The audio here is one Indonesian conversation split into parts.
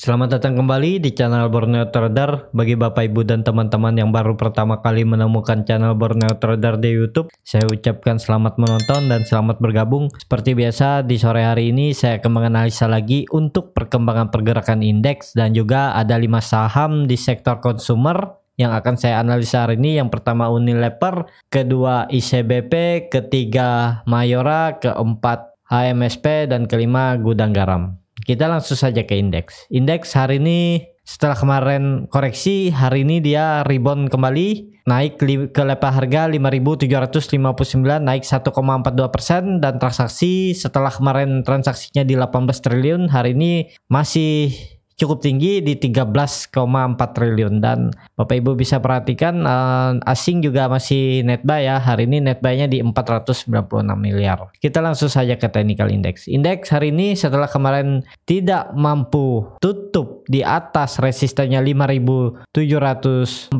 Selamat datang kembali di channel Borneo Trader. Bagi Bapak Ibu dan teman-teman yang baru pertama kali menemukan channel Borneo Trader di YouTube, saya ucapkan selamat menonton dan selamat bergabung. Seperti biasa, di sore hari ini saya akan menganalisa lagi untuk perkembangan pergerakan indeks dan juga ada 5 saham di sektor consumer yang akan saya analisa hari ini. Yang pertama Unilever, kedua ICBP, ketiga Mayora, keempat HMSP, dan kelima Gudang Garam. Kita langsung saja ke indeks. Indeks hari ini setelah kemarin koreksi, hari ini dia rebound kembali, naik ke level harga 5.759, naik 1,42%, dan transaksi setelah kemarin transaksinya di 18 triliun, hari ini masih cukup tinggi di 13,4 triliun. Dan Bapak Ibu bisa perhatikan asing juga masih net buy ya. Hari ini net buy-nya di 496 miliar. Kita langsung saja ke technical index. Indeks hari ini setelah kemarin tidak mampu tutup di atas resistennya 5.740,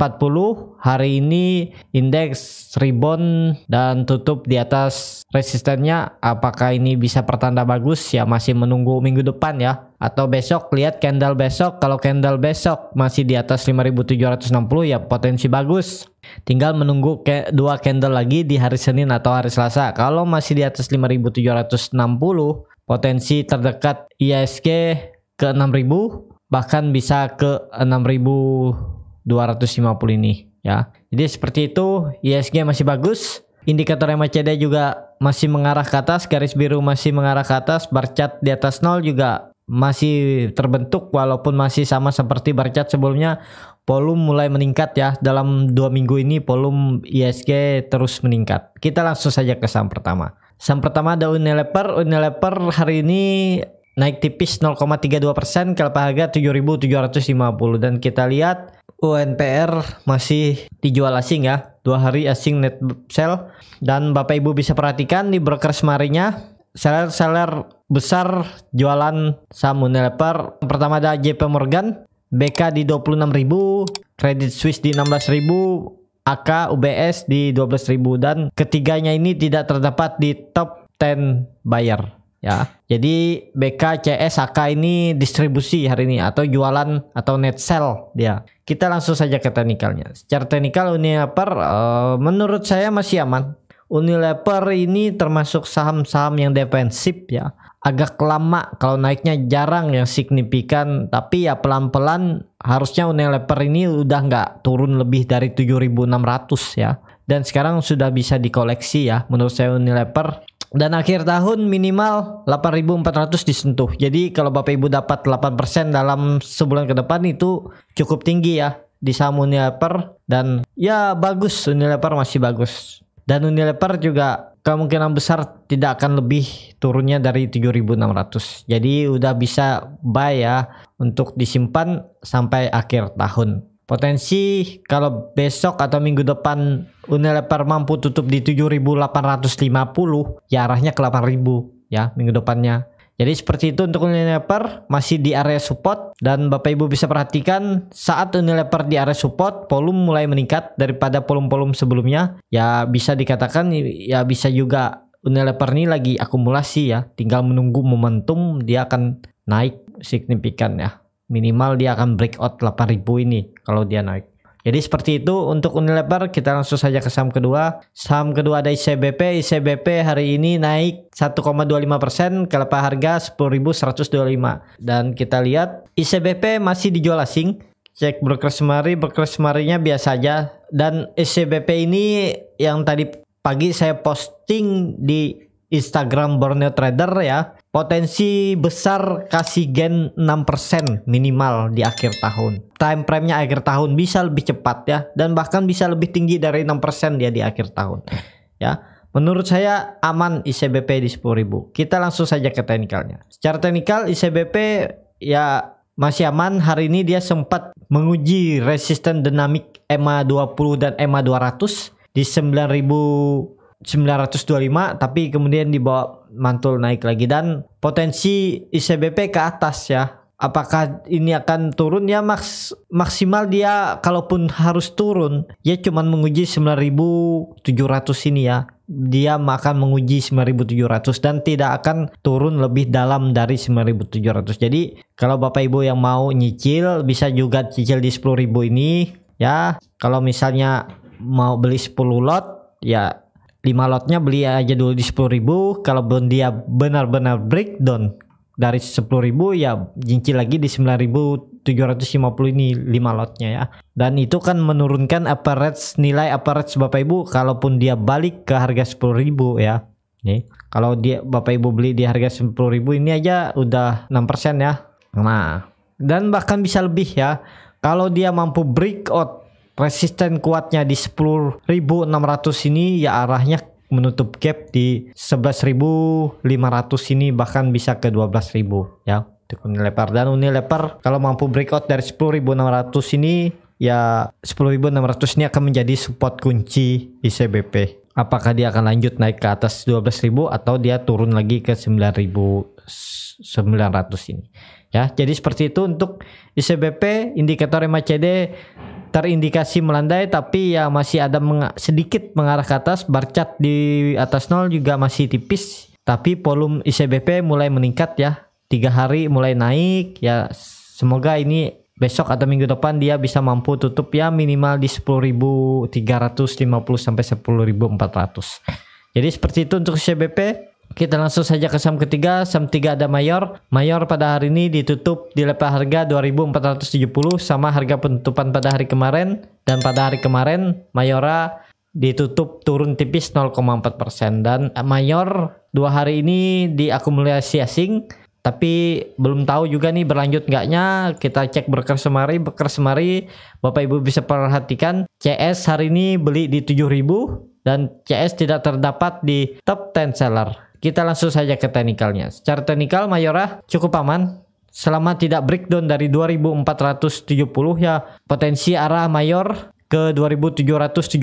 hari ini indeks rebound dan tutup di atas resistennya. Apakah ini bisa pertanda bagus? Ya masih menunggu minggu depan ya, atau besok. Lihat candle besok. Kalau candle besok masih di atas 5.760 ya potensi bagus. Tinggal menunggu dua candle lagi di hari Senin atau hari Selasa. Kalau masih di atas 5.760, potensi terdekat IHSG ke 6.000, bahkan bisa ke 6.250 ini ya. Jadi seperti itu, IHSG masih bagus. Indikator MACD juga masih mengarah ke atas, garis biru masih mengarah ke atas, bar chart di atas 0 juga masih terbentuk walaupun masih sama seperti bar chart sebelumnya. Volume mulai meningkat ya, dalam 2 minggu ini volume IHSG terus meningkat. Kita langsung saja ke saham pertama. Saham pertama ada Unilever. Unilever hari ini naik tipis 0,32% ke level harga 7.750, dan kita lihat UNPR masih dijual asing ya, 2 hari asing net sell. Dan Bapak Ibu bisa perhatikan di broker semarinya, seller besar jualan saham Unilever. Pertama ada JP Morgan, BK di 26.000, Credit Suisse di 16.000, AK UBS di 12.000, dan ketiganya ini tidak terdapat di top 10 buyer ya. Jadi BK, CS, AK ini distribusi hari ini atau jualan atau net sell dia. Kita langsung saja ke teknikalnya. Secara teknikal Unilever menurut saya masih aman. Unilever ini termasuk saham-saham yang defensif ya. Agak lama, kalau naiknya jarang yang signifikan, tapi ya pelan-pelan. Harusnya Unilever ini udah nggak turun lebih dari 7.600 ya. Dan sekarang sudah bisa dikoleksi ya menurut saya Unilever. Dan akhir tahun minimal 8.400 disentuh. Jadi kalau Bapak Ibu dapat 8% dalam sebulan ke depan itu cukup tinggi ya di saham Unilever. Dan ya bagus, Unilever masih bagus. Dan Unilever juga kemungkinan besar tidak akan lebih turunnya dari 7.600. Jadi udah bisa buy ya untuk disimpan sampai akhir tahun. Potensi kalau besok atau minggu depan Unilever mampu tutup di 7.850, ya arahnya ke 8.000 ya minggu depannya. Jadi seperti itu untuk Unilever, masih di area support. Dan Bapak Ibu bisa perhatikan saat Unilever di area support, volume mulai meningkat daripada volume-volume sebelumnya. Ya bisa dikatakan ya bisa juga Unilever ini lagi akumulasi ya, tinggal menunggu momentum dia akan naik signifikan ya. Minimal dia akan breakout 8.000 ini kalau dia naik. Jadi seperti itu untuk Unilever. Kita langsung saja ke saham kedua. Saham kedua ada ICBP. ICBP hari ini naik 1,25% ke level harga 10.125. Dan kita lihat ICBP masih dijual asing. Cek broker semari, broker semarinya biasa aja. Dan ICBP ini yang tadi pagi saya posting di Instagram Borneo Trader ya, potensi besar kasih gain 6% minimal di akhir tahun. Time frame-nya akhir tahun bisa lebih cepat ya, dan bahkan bisa lebih tinggi dari 6% dia di akhir tahun ya. Menurut saya aman ICBP di 10.000. Kita langsung saja ke teknikalnya. Secara teknikal ICBP ya masih aman. Hari ini dia sempat menguji resisten dinamik EMA 20 dan EMA 200 di 9.925, tapi kemudian dibawa mantul naik lagi. Dan potensi ICBP ke atas ya, apakah ini akan turun ya, maksimal dia kalaupun harus turun ya cuman menguji 9.700 ini ya. Dia akan menguji 9.700 dan tidak akan turun lebih dalam dari 9.700. Jadi kalau Bapak Ibu yang mau nyicil bisa juga cicil di 10.000 ini ya. Kalau misalnya mau beli 10 lot ya 5 lotnya beli aja dulu di 10.000. Kalau dia benar-benar breakdown dari 10.000 ya cincil lagi di 9.750 ini 5 lotnya ya. Dan itu kan menurunkan nilai average Bapak Ibu kalaupun dia balik ke harga 10.000 ya. Nih, kalau Bapak Ibu beli di harga 10.000 ini aja udah 6% ya. Nah, dan bahkan bisa lebih ya. Kalau dia mampu breakout resisten kuatnya di 10.600 ini ya arahnya menutup gap di 11.500 ini, bahkan bisa ke 12.000 ya untuk Unilever. Dan Unilever kalau mampu breakout dari 10.600 ini ya 10.600 ini akan menjadi support kunci ICBP. Apakah dia akan lanjut naik ke atas 12.000 atau dia turun lagi ke 9.900 ini ya. Jadi seperti itu untuk ICBP. Indikator MACD terindikasi melandai tapi ya masih ada sedikit mengarah ke atas. Bar chart di atas 0 juga masih tipis, tapi volume ICBP mulai meningkat ya. 3 hari mulai naik ya. Semoga ini besok atau minggu depan dia bisa mampu tutup ya minimal di 10.350 sampai 10.400. Jadi seperti itu untuk ICBP. Kita langsung saja ke saham ketiga. Saham 3 ada Mayor. Mayor pada hari ini ditutup di level harga 2.470 sama harga penutupan pada hari kemarin. Dan pada hari kemarin Mayora ditutup turun tipis 0,4%. Dan Mayor 2 hari ini diakumulasi asing, tapi belum tahu juga nih berlanjut enggaknya. Kita cek broker semari. Bapak Ibu bisa perhatikan CS hari ini beli di 7.000 dan CS tidak terdapat di top 10 seller. Kita langsung saja ke teknikalnya. Secara teknikal Mayora cukup aman selama tidak breakdown dari 2.470 ya. Potensi arah Mayor ke 2.770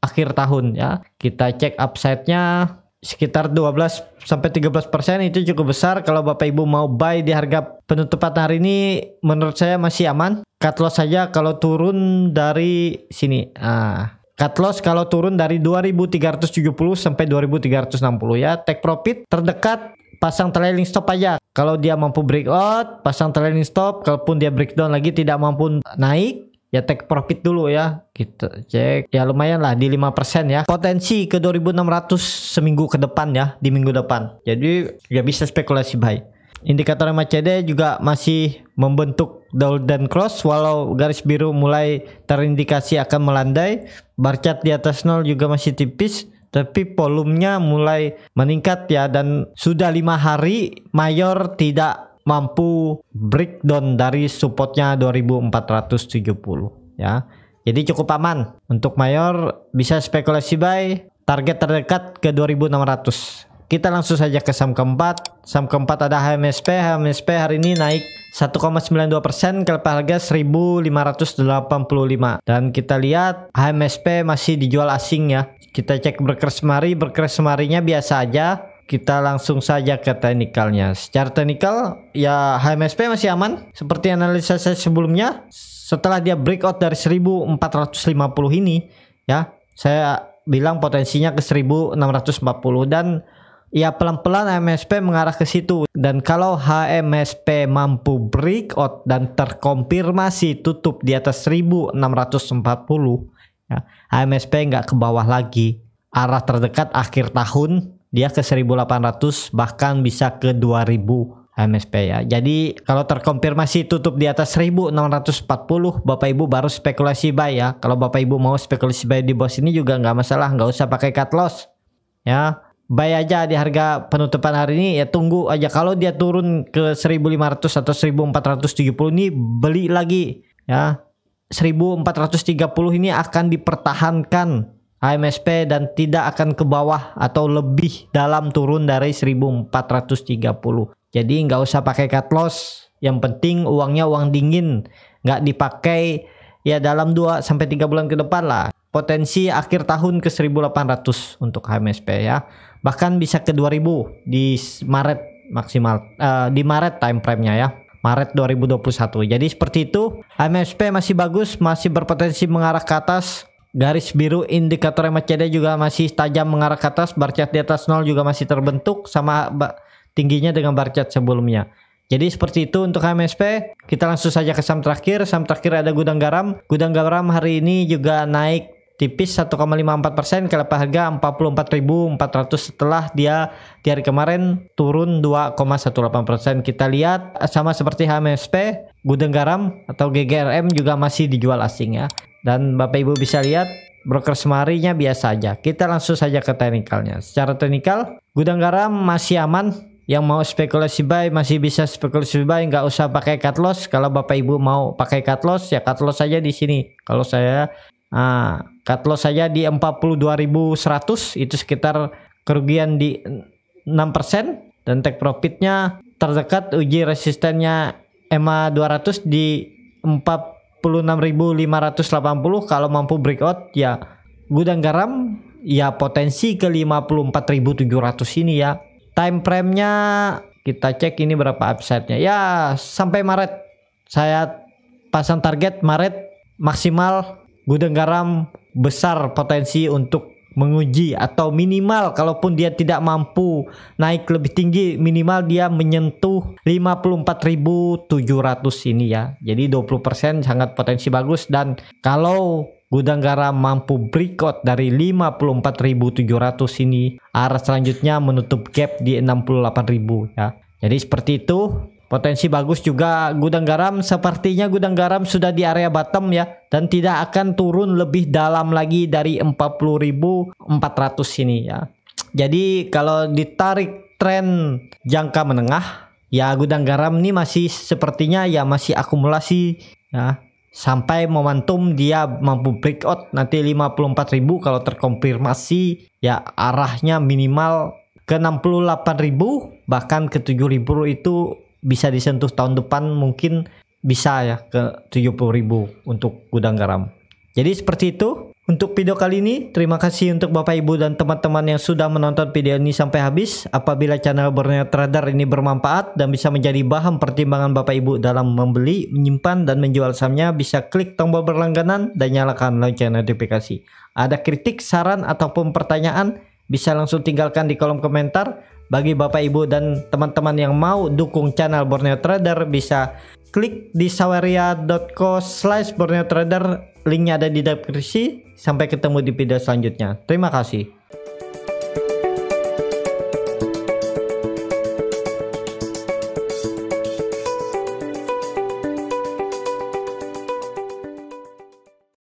akhir tahun ya. Kita cek upside-nya sekitar 12 sampai 13% itu cukup besar. Kalau Bapak Ibu mau buy di harga penutupan hari ini menurut saya masih aman. Cut loss saja kalau turun dari sini. Cut loss kalau turun dari 2.370 sampai 2.360 ya. Take profit terdekat pasang trailing stop aja. Kalau dia mampu breakout pasang trailing stop. Kalaupun dia breakdown lagi tidak mampu naik ya take profit dulu ya. Kita cek ya lumayan lah di 5% ya. Potensi ke 2.600 seminggu ke depan ya, di minggu depan. Jadi ya bisa spekulasi buy. Indikator MACD juga masih membentuk golden cross walau garis biru mulai terindikasi akan melandai. Bar chart di atas 0 juga masih tipis tapi volumenya mulai meningkat ya. Dan sudah 5 hari Mayor tidak mampu breakdown dari supportnya 2.470 ya. Jadi cukup aman untuk Mayor, bisa spekulasi buy. Target terdekat ke 2.600. Kita langsung saja ke saham keempat. Saham keempat ada HMSP. HMSP hari ini naik 1,92% ke harga 1.585. Dan kita lihat HMSP masih dijual asing ya. Kita cek broker semari. Broker semarinya biasa aja. Kita langsung saja ke teknikalnya. Secara teknikal ya HMSP masih aman seperti analisa saya sebelumnya. Setelah dia breakout dari 1.450 ini ya, saya bilang potensinya ke 1.640 dan ya pelan-pelan HMSP mengarah ke situ. Dan kalau HMSP mampu breakout dan terkonfirmasi tutup di atas 1.640 ya, HMSP nggak ke bawah lagi. Arah terdekat akhir tahun dia ke 1.800 bahkan bisa ke 2.000 HMSP ya. Jadi kalau terkonfirmasi tutup di atas 1.640 Bapak Ibu baru spekulasi buy ya. Kalau Bapak Ibu mau spekulasi buy di bawah ini juga nggak masalah, nggak usah pakai cut loss ya. Buy aja di harga penutupan hari ini ya, tunggu aja kalau dia turun ke 1.500 atau 1.470 ini beli lagi ya. 1.430 ini akan dipertahankan HMSP dan tidak akan ke bawah atau lebih dalam turun dari 1.430. Jadi nggak usah pakai cut loss. Yang penting uangnya uang dingin, nggak dipakai ya dalam 2 sampai 3 bulan ke depan lah. Potensi akhir tahun ke 1.800 untuk HMSP ya. Bahkan bisa ke 2.000 di Maret maksimal, di Maret time frame-nya ya. Maret 2021. Jadi seperti itu, HMSP masih bagus, masih berpotensi mengarah ke atas. Garis biru indikator MACD juga masih tajam mengarah ke atas. Bar chart di atas 0 juga masih terbentuk sama tingginya dengan bar chart sebelumnya. Jadi seperti itu untuk HMSP. Kita langsung saja ke saham terakhir. Saham terakhir ada Gudang Garam. Gudang Garam hari ini juga naik tipis 1,54% ke level harga 44.400 setelah dia di hari kemarin turun 2,18%. Kita lihat sama seperti HMSP, Gudang Garam atau GGRM juga masih dijual asing ya. Dan Bapak Ibu bisa lihat broker semarinya biasa aja. Kita langsung saja ke teknikalnya. Secara teknikal, Gudang Garam masih aman. Yang mau spekulasi buy masih bisa spekulasi buy, nggak usah pakai cut loss. Kalau Bapak Ibu mau pakai cut loss ya cut loss saja di sini. Kalau saya cut loss saja di 42.100, itu sekitar kerugian di 6%, dan take profitnya terdekat uji resistennya EMA 200 di 46.580. Kalau mampu breakout ya Gudang Garam ya potensi ke 54.700 ini ya. Time frame-nya kita cek ini berapa upside-nya ya, sampai Maret saya pasang target Maret maksimal. Gudang Garam besar potensi untuk menguji atau minimal kalaupun dia tidak mampu naik lebih tinggi, minimal dia menyentuh 54.700 ini ya. Jadi 20% sangat potensi bagus, dan kalau Gudang Garam mampu breakout dari 54.700 ini, arah selanjutnya menutup gap di 68.000 ya. Jadi seperti itu. Potensi bagus juga Gudang Garam. Sepertinya Gudang Garam sudah di area bottom ya, dan tidak akan turun lebih dalam lagi dari 40.400 ini ya. Jadi kalau ditarik tren jangka menengah ya, Gudang Garam ini masih sepertinya ya masih akumulasi ya, sampai momentum dia mampu breakout nanti 54.000. Kalau terkonfirmasi ya arahnya minimal ke 68.000 bahkan ke 7.000 itu bisa disentuh tahun depan, mungkin bisa ya ke 70.000 untuk Gudang Garam. Jadi seperti itu untuk video kali ini. Terima kasih untuk Bapak Ibu dan teman-teman yang sudah menonton video ini sampai habis. Apabila channel Borneo Trader ini bermanfaat dan bisa menjadi bahan pertimbangan Bapak Ibu dalam membeli, menyimpan, dan menjual sahamnya, bisa klik tombol berlangganan dan nyalakan lonceng notifikasi. Ada kritik, saran, ataupun pertanyaan, bisa langsung tinggalkan di kolom komentar. Bagi Bapak Ibu dan teman-teman yang mau dukung channel Borneo Trader, bisa klik di saweria.co/Borneo Trader. Linknya ada di deskripsi. Sampai ketemu di video selanjutnya. Terima kasih.